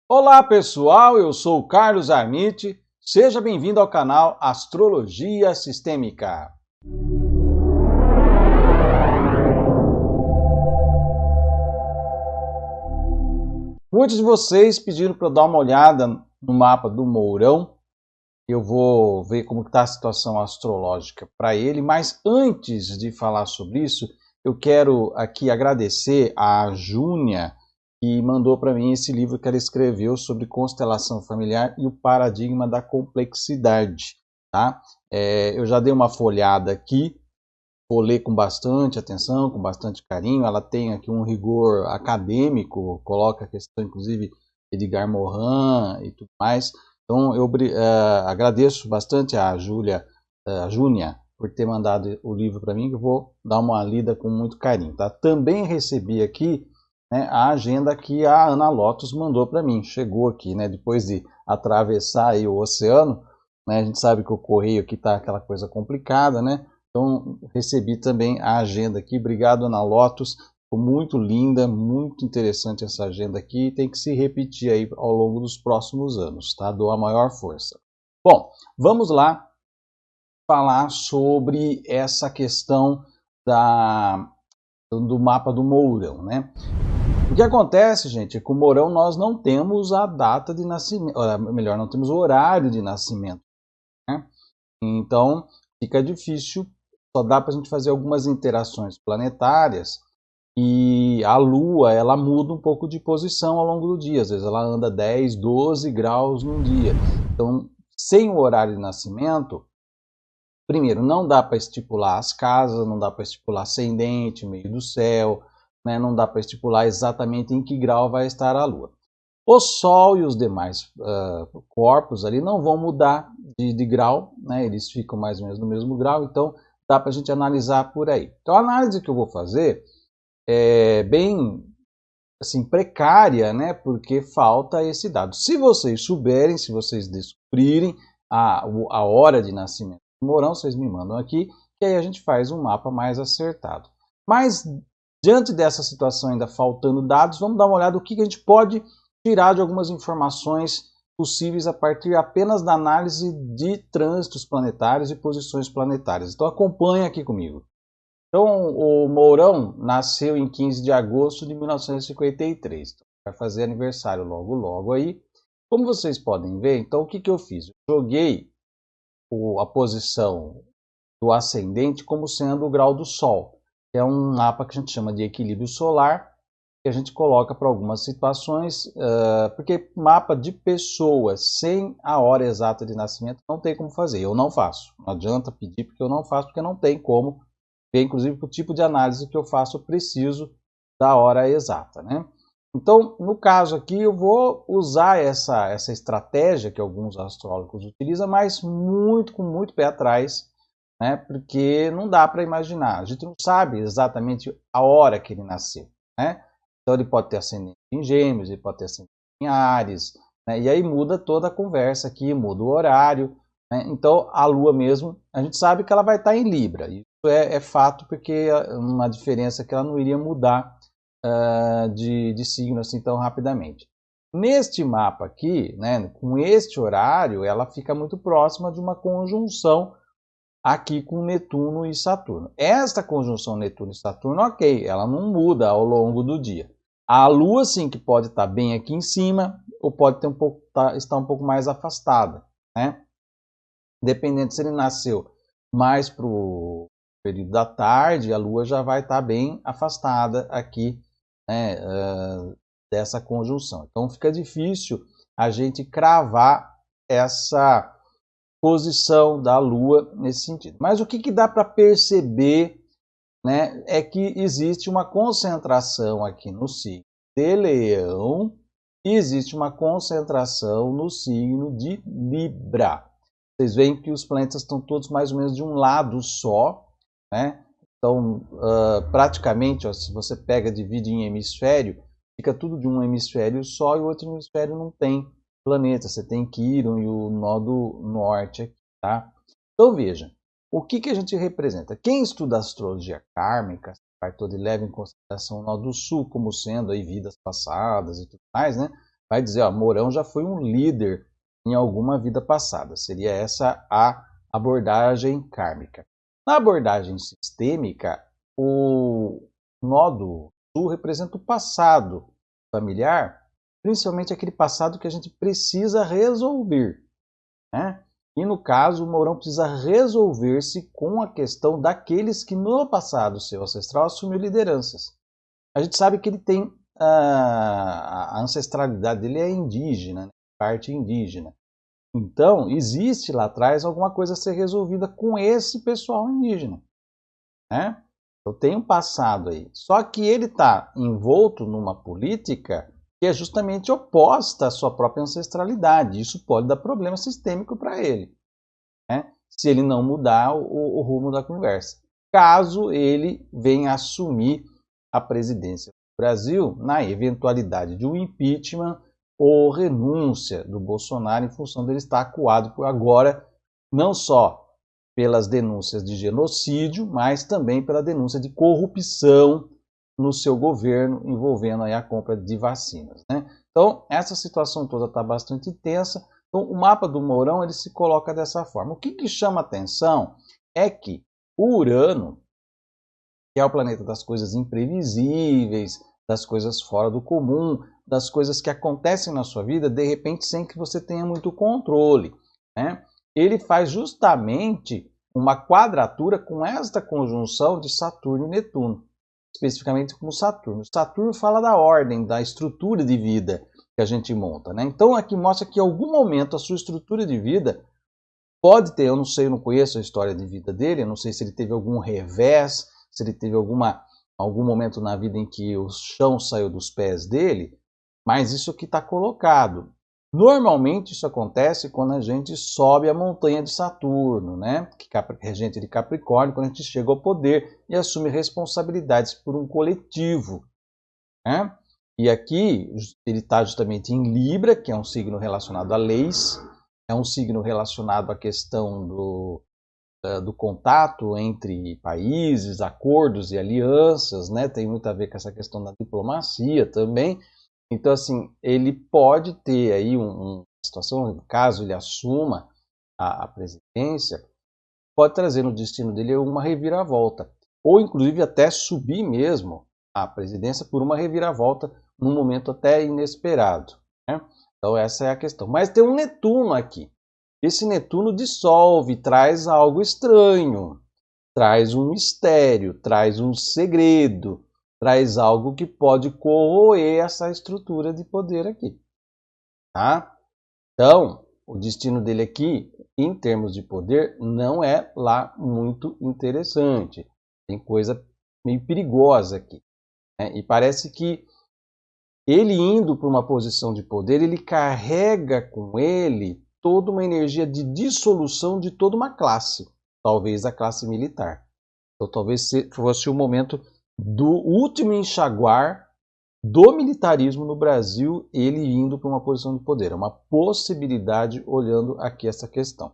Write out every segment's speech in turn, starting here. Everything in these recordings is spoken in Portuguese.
Olá pessoal, eu sou o Carlos Armite, seja bem-vindo ao canal Astrologia Sistêmica. Muitos de vocês pediram para eu dar uma olhada no mapa do Mourão, eu vou ver como está a situação astrológica para ele, mas antes de falar sobre isso, eu quero aqui agradecer a Júnia, que mandou para mim esse livro que ela escreveu sobre constelação familiar e o paradigma da complexidade. Tá? Eu já dei uma folhada aqui, vou ler com bastante atenção, com bastante carinho. Ela tem aqui um rigor acadêmico, coloca a questão, inclusive, Edgar Morin e tudo mais. Então, eu agradeço bastante a Júnia, por ter mandado o livro para mim, que eu vou dar uma lida com muito carinho. Tá? Também recebi aqui, né, a agenda que a Ana Lotus mandou para mim. Chegou aqui, né, depois de atravessar aí o oceano, né, a gente sabe que o correio aqui está aquela coisa complicada, né? Então, recebi também a agenda aqui. Obrigado, Ana Lotus. Ficou muito linda, muito interessante essa agenda aqui. Tem que se repetir aí ao longo dos próximos anos, tá? Dou a maior força. Bom, vamos lá falar sobre essa questão do mapa do Mourão, né? O que acontece, gente, é que o Mourão nós não temos a data de nascimento, ou melhor, não temos o horário de nascimento, né? Então, fica difícil, só dá para a gente fazer algumas interações planetárias e a Lua, ela muda um pouco de posição ao longo do dia, às vezes ela anda 10, 12 graus num dia. Então, sem o horário de nascimento, primeiro, não dá para estipular as casas, não dá para estipular ascendente, meio do céu, né? Não dá para estipular exatamente em que grau vai estar a Lua. O Sol e os demais corpos ali não vão mudar de grau, né? Eles ficam mais ou menos no mesmo grau, então dá para a gente analisar por aí. Então a análise que eu vou fazer é bem assim, precária, né? Porque falta esse dado. Se vocês souberem, se vocês descobrirem a hora de nascimento do Mourão, vocês me mandam aqui, que aí a gente faz um mapa mais acertado. Mas diante dessa situação ainda faltando dados, vamos dar uma olhada no que a gente pode tirar de algumas informações possíveis a partir apenas da análise de trânsitos planetários e posições planetárias. Então acompanhe aqui comigo. Então o Mourão nasceu em 15 de agosto de 1953. Então, vai fazer aniversário logo logo aí. Como vocês podem ver, então o que eu fiz? Eu joguei a posição do ascendente como sendo o grau do Sol, que é um mapa que a gente chama de equilíbrio solar, que a gente coloca para algumas situações, porque mapa de pessoas sem a hora exata de nascimento não tem como fazer, eu não faço. Não adianta pedir porque eu não faço, porque não tem como ver, inclusive, o tipo de análise que eu faço, eu preciso da hora exata, né? Então, no caso aqui, eu vou usar essa estratégia que alguns astrólogos utilizam, mas com muito pé atrás, né? Porque não dá para imaginar. A gente não sabe exatamente a hora que ele nasceu, né? Então ele pode ter ascendente em Gêmeos, ele pode ter ascendente em Áries, né? E aí muda toda a conversa aqui, muda o horário, né? Então a Lua mesmo, a gente sabe que ela vai estar em Libra. Isso é fato, porque é uma diferença que ela não iria mudar de signo assim tão rapidamente. Neste mapa aqui, né, com este horário, ela fica muito próxima de uma conjunção aqui com Netuno e Saturno. Esta conjunção Netuno e Saturno, ok, ela não muda ao longo do dia. A Lua, sim, que pode estar bem aqui em cima, ou pode ter estar um pouco mais afastada, né? Dependendo se ele nasceu mais para o período da tarde, a Lua já vai estar bem afastada aqui, né, dessa conjunção. Então fica difícil a gente cravar essa posição da Lua nesse sentido. Mas o que dá para perceber, né, é que existe uma concentração aqui no signo de Leão e existe uma concentração no signo de Libra. Vocês veem que os planetas estão todos mais ou menos de um lado só, né? Então, praticamente, ó, se você pega, divide em hemisfério, fica tudo de um hemisfério só e o outro hemisfério não tem planeta. Você tem Quirón e o nó do norte aqui, tá? Então veja, o que a gente representa? Quem estuda astrologia kármica, parte toda e leva em consideração o nó do sul como sendo aí vidas passadas e tudo mais, né? vai dizer, ó, Mourão já foi um líder em alguma vida passada. Seria essa a abordagem kármica. Na abordagem sistêmica, o nó do sul representa o passado familiar, principalmente aquele passado que a gente precisa resolver, né? E no caso, o Mourão precisa resolver-se com a questão daqueles que no passado seu ancestral assumiu lideranças. A gente sabe que ele tem a ancestralidade dele é indígena, né? Parte indígena. Então, existe lá atrás alguma coisa a ser resolvida com esse pessoal indígena, né? Eu tenho um passado aí. Só que ele está envolto numa política que é justamente oposta à sua própria ancestralidade. Isso pode dar problema sistêmico para ele, né? Se ele não mudar o rumo da conversa. Caso ele venha assumir a presidência do Brasil, na eventualidade de um impeachment ou renúncia do Bolsonaro em função dele estar acuado por agora, não só pelas denúncias de genocídio, mas também pela denúncia de corrupção no seu governo, envolvendo aí a compra de vacinas, né? Então, essa situação toda está bastante tensa. Então, o mapa do Mourão ele se coloca dessa forma. O que chama atenção é que o Urano, que é o planeta das coisas imprevisíveis, das coisas fora do comum, das coisas que acontecem na sua vida, de repente, sem que você tenha muito controle, né? Ele faz justamente uma quadratura com esta conjunção de Saturno e Netuno, especificamente com Saturno. Saturno fala da ordem, da estrutura de vida que a gente monta, né? Então aqui mostra que em algum momento a sua estrutura de vida pode ter, eu não sei, eu não conheço a história de vida dele, eu não sei se ele teve algum revés, se ele teve algum momento na vida em que o chão saiu dos pés dele, mas isso aqui está colocado. Normalmente isso acontece quando a gente sobe a montanha de Saturno, né? Que é regente de Capricórnio, quando a gente chega ao poder e assume responsabilidades por um coletivo, né? E aqui ele está justamente em Libra, que é um signo relacionado a leis, é um signo relacionado à questão do contato entre países, acordos e alianças, né? Tem muito a ver com essa questão da diplomacia também. Então, assim, ele pode ter aí uma situação, caso ele assuma a presidência, pode trazer no destino dele uma reviravolta, ou inclusive até subir mesmo a presidência por uma reviravolta num momento até inesperado, né? Então essa é a questão. Mas tem um Netuno aqui. Esse Netuno dissolve, traz algo estranho, traz um mistério, traz um segredo, traz algo que pode corroer essa estrutura de poder aqui, tá? Então, o destino dele aqui, em termos de poder, não é lá muito interessante. Tem coisa meio perigosa aqui, né? E parece que ele indo para uma posição de poder, ele carrega com ele toda uma energia de dissolução de toda uma classe, talvez a classe militar. Então talvez fosse o momento do último enxaguar do militarismo no Brasil, ele indo para uma posição de poder. É uma possibilidade olhando aqui essa questão.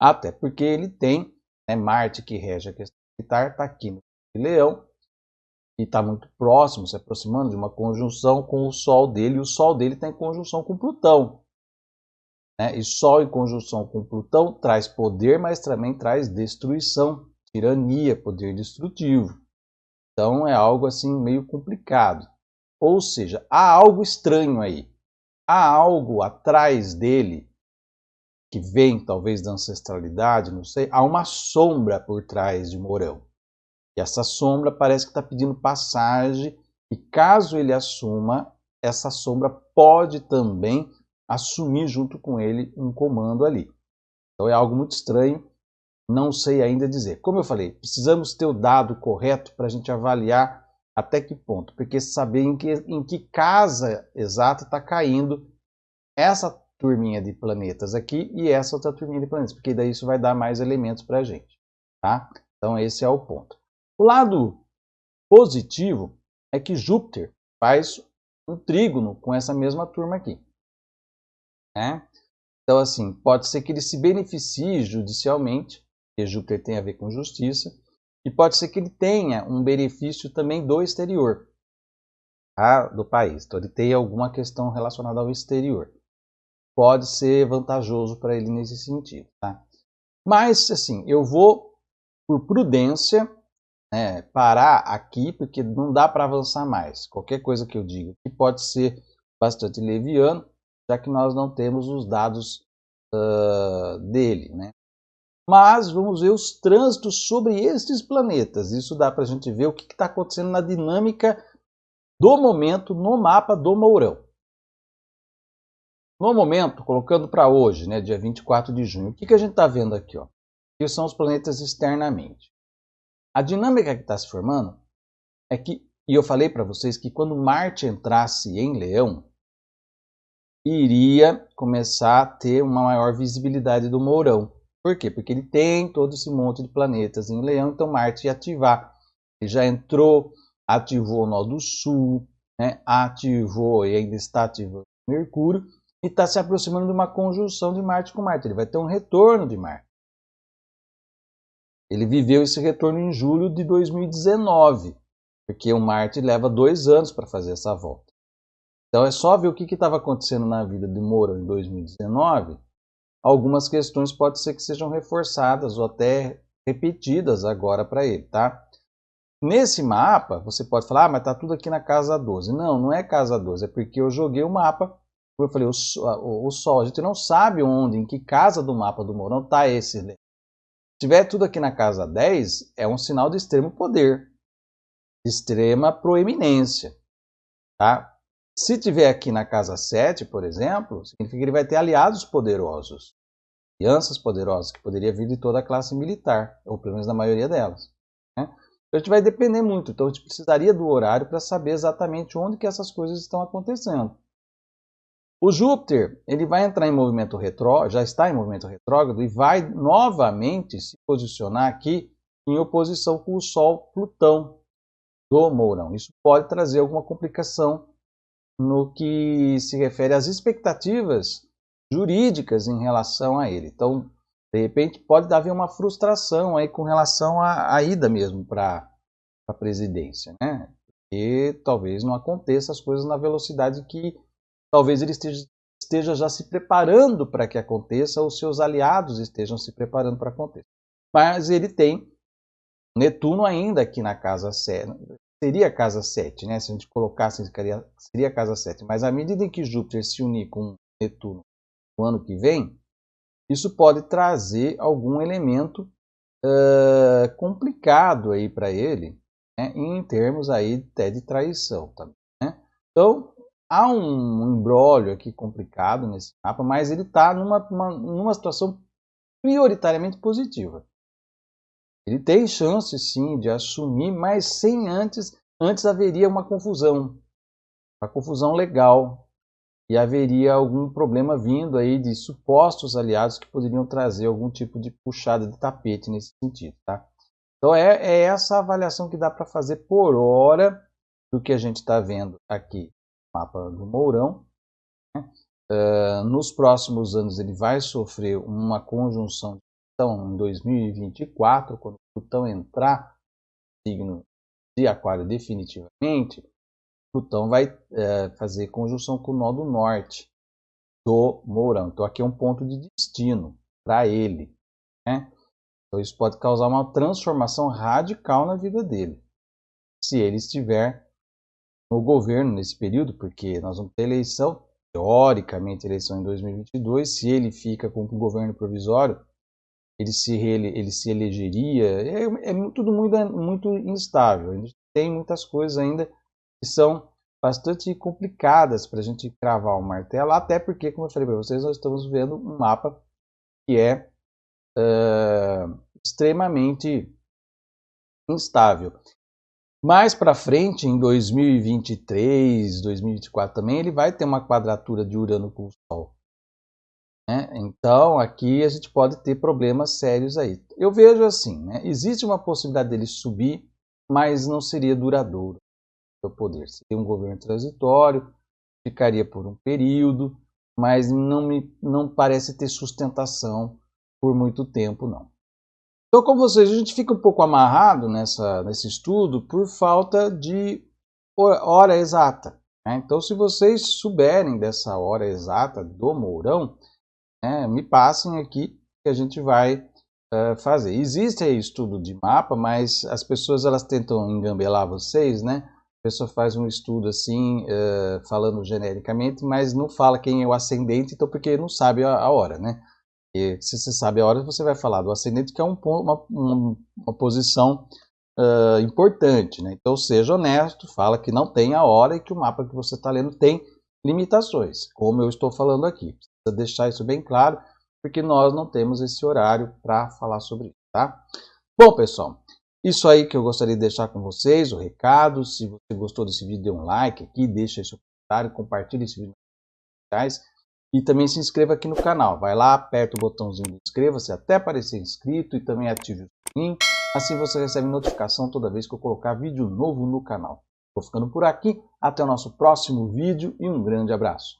Até porque ele tem, né, Marte que rege a questão militar, está aqui no Leão, e está muito próximo, se aproximando de uma conjunção com o Sol dele, e o Sol dele está em conjunção com Plutão, né? E Sol em conjunção com Plutão traz poder, mas também traz destruição, tirania, poder destrutivo. Então é algo assim meio complicado. Ou seja, há algo estranho aí. Há algo atrás dele que vem talvez da ancestralidade, não sei. Há uma sombra por trás de Mourão. E essa sombra parece que está pedindo passagem, e caso ele assuma, essa sombra pode também assumir junto com ele um comando ali. Então é algo muito estranho, não sei ainda dizer. Como eu falei, precisamos ter o dado correto para a gente avaliar até que ponto, porque saber em que casa exata está caindo essa turminha de planetas aqui e essa outra turminha de planetas, porque daí isso vai dar mais elementos para a gente, tá? Então esse é o ponto. O lado positivo é que Júpiter faz um trígono com essa mesma turma aqui, né? Então, assim, pode ser que ele se beneficie judicialmente, porque Júpiter tem a ver com justiça, e pode ser que ele tenha um benefício também do exterior. tá, do país. Então ele tem alguma questão relacionada ao exterior. Pode ser vantajoso para ele nesse sentido, tá? Mas, assim, eu vou, por prudência, né, parar aqui, porque não dá para avançar mais. Qualquer coisa que eu diga que pode ser bastante leviano, já que nós não temos os dados dele, né? Mas vamos ver os trânsitos sobre estes planetas. Isso dá para a gente ver o que está acontecendo na dinâmica do momento no mapa do Mourão. No momento, colocando para hoje, né, dia 24 de junho, o que a gente está vendo aqui? Ó? Que são os planetas externamente. A dinâmica que está se formando é que, e eu falei para vocês que quando Marte entrasse em Leão, iria começar a ter uma maior visibilidade do Mourão. Por quê? Porque ele tem todo esse monte de planetas em Leão, então Marte ia ativar. Ele já entrou, ativou o nó do Sul, né? Ativou e ainda está ativando Mercúrio, e está se aproximando de uma conjunção de Marte com Marte. Ele vai ter um retorno de Marte. Ele viveu esse retorno em julho de 2019, porque o Marte leva 2 anos para fazer essa volta. Então é só ver o que estava acontecendo na vida de Mourão em 2019. Algumas questões pode ser que sejam reforçadas ou até repetidas agora para ele, tá? Nesse mapa, você pode falar, mas tá tudo aqui na casa 12. Não, não é casa 12, é porque eu joguei o mapa, como eu falei, o Sol, a gente não sabe onde, em que casa do mapa do Mourão está esse. Se tiver tudo aqui na casa 10, é um sinal de extremo poder, de extrema proeminência, tá? Se tiver aqui na casa 7, por exemplo, significa que ele vai ter aliados poderosos, alianças poderosas, que poderia vir de toda a classe militar, ou pelo menos da maioria delas, né? Então a gente vai depender muito, então a gente precisaria do horário para saber exatamente onde que essas coisas estão acontecendo. O Júpiter, ele vai entrar em movimento retrógrado, já está em movimento retrógrado, e vai novamente se posicionar aqui em oposição com o Sol Plutão do Mourão. Isso pode trazer alguma complicação no que se refere às expectativas jurídicas em relação a ele. Então, de repente, pode haver uma frustração aí com relação à ida mesmo para a presidência, né? E talvez não aconteça as coisas na velocidade que talvez ele esteja já se preparando para que aconteça, ou seus aliados estejam se preparando para acontecer. Mas ele tem Netuno ainda aqui na casa 7, seria a casa 7, né? Se a gente colocasse, seria a casa 7. Mas à medida em que Júpiter se unir com Netuno no ano que vem, isso pode trazer algum elemento complicado aí para ele, né? Em termos aí até de traição também, né? Então, há um imbróglio aqui complicado nesse mapa, mas ele está numa situação prioritariamente positiva. Ele tem chance sim de assumir, mas sem antes haveria uma confusão legal, e haveria algum problema vindo aí de supostos aliados que poderiam trazer algum tipo de puxada de tapete nesse sentido, tá? Então é essa avaliação que dá para fazer por hora do que a gente está vendo aqui no mapa do Mourão, né? Nos próximos anos ele vai sofrer uma conjunção de Plutão em 2024, quando Plutão entrar no signo de Aquário definitivamente. Plutão vai fazer conjunção com o nó do norte do Mourão. Então aqui é um ponto de destino para ele, né? Então isso pode causar uma transformação radical na vida dele, se ele estiver no governo nesse período, porque nós vamos ter eleição, teoricamente eleição em 2022, se ele fica com o governo provisório, ele se elegeria, tudo muito instável, a gente tem muitas coisas ainda que são bastante complicadas para a gente cravar o martelo, até porque, como eu falei para vocês, nós estamos vendo um mapa que é extremamente instável. Mais para frente, em 2023, 2024 também, ele vai ter uma quadratura de Urano com o Sol, né? Então, aqui a gente pode ter problemas sérios aí. Eu vejo assim, né? Existe uma possibilidade dele subir, mas não seria duradouro o poder. Seria um governo transitório, ficaria por um período, mas não parece ter sustentação por muito tempo, não. Então, como vocês, a gente fica um pouco amarrado nesse estudo por falta de hora exata. Né? Então, se vocês souberem dessa hora exata do Mourão, me passem aqui que a gente vai fazer. Existe aí estudo de mapa, mas as pessoas elas tentam engambelar vocês, né? A pessoa faz um estudo assim, falando genericamente, mas não fala quem é o ascendente, então porque não sabe a hora, né? E se você sabe a hora, você vai falar do ascendente, que é uma posição importante, né? Então seja honesto, fala que não tem a hora e que o mapa que você está lendo tem limitações, como eu estou falando aqui. Precisa deixar isso bem claro, porque nós não temos esse horário para falar sobre isso, tá? Bom, pessoal, isso aí que eu gostaria de deixar com vocês, o recado. Se você gostou desse vídeo, dê um like aqui, deixa aí seu comentário, compartilhe esse vídeo nas redes sociais e também se inscreva aqui no canal. Vai lá, aperta o botãozinho de inscreva-se até aparecer inscrito e também ative o sininho. Assim você recebe notificação toda vez que eu colocar vídeo novo no canal. Estou ficando por aqui, até o nosso próximo vídeo e um grande abraço.